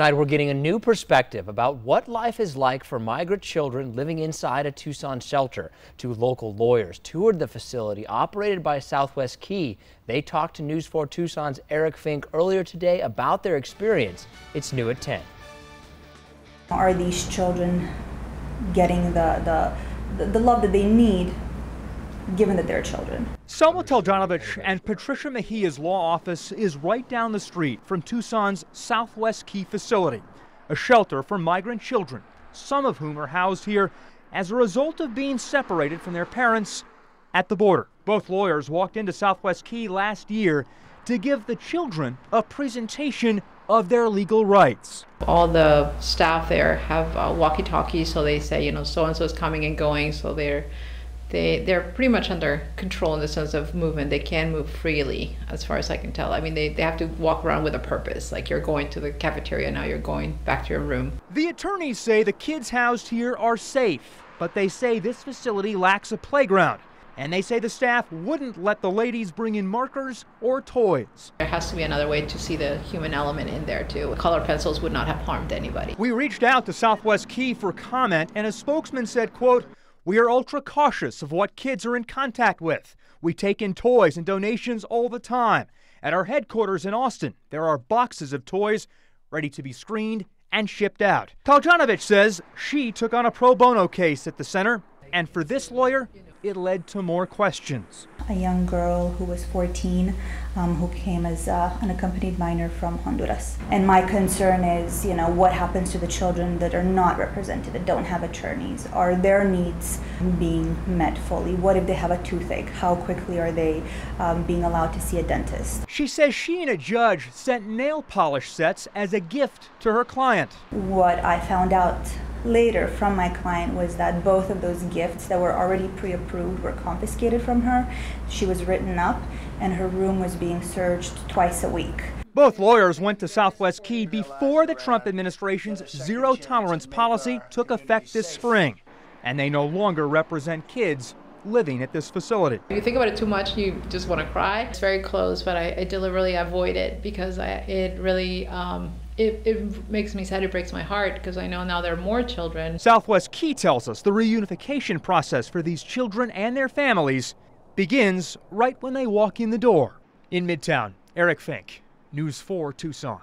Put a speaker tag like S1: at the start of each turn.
S1: Tonight we're getting a new perspective about what life is like for migrant children living inside a Tucson shelter. Two local lawyers toured the facility operated by Southwest Key. They talked to News 4 Tucson's Eric Fink earlier today about their experience. It's new at 10.
S2: Are these children getting the love that they need, given that they're children?
S3: Selma Teljanovich and Patricia Mejia's law office is right down the street from Tucson's Southwest Key facility, a shelter for migrant children, some of whom are housed here as a result of being separated from their parents at the border. Both lawyers walked into Southwest Key last year to give the children a presentation of their legal rights.
S4: All the staff there have walkie-talkies, so they say, so-and-so is coming and going, so they're pretty much under control in the sense of movement. They can move freely, as far as I can tell. I mean, they have to walk around with a purpose, like you're going to the cafeteria, now you're going back to your room.
S3: The attorneys say the kids housed here are safe, but they say this facility lacks a playground. And they say the staff wouldn't let the ladies bring in markers or toys.
S4: There has to be another way to see the human element in there too. Colored pencils would not have harmed anybody.
S3: We reached out to Southwest Key for comment, and a spokesman said, quote, "We are ultra cautious of what kids are in contact with. We take in toys and donations all the time. At our headquarters in Austin, there are boxes of toys ready to be screened and shipped out." Teljanovich says she took on a pro bono case at the center, and for this lawyer, it led to more questions.
S2: A young girl who was 14 who came as an unaccompanied minor from Honduras. And my concern is, what happens to the children that are not represented, that don't have attorneys? Are their needs being met fully? What if they have a toothache? How quickly are they being allowed to see a dentist?
S3: She says she and a judge sent nail polish sets as a gift to her client.
S2: What I found out later from my client was that both of those gifts that were already pre-approved were confiscated from her. She was written up and her room was being searched twice a week.
S3: Both lawyers went to Southwest Key before the Trump administration's zero tolerance policy took effect this spring, and they no longer represent kids living at this facility.
S4: If you think about it too much, you just want to cry. It's very close, but I deliberately avoid it because it really it makes me sad. It breaks my heart because I know now there are more children.
S3: Southwest Key tells us the reunification process for these children and their families begins right when they walk in the door. In Midtown, Eric Fink, News 4 Tucson.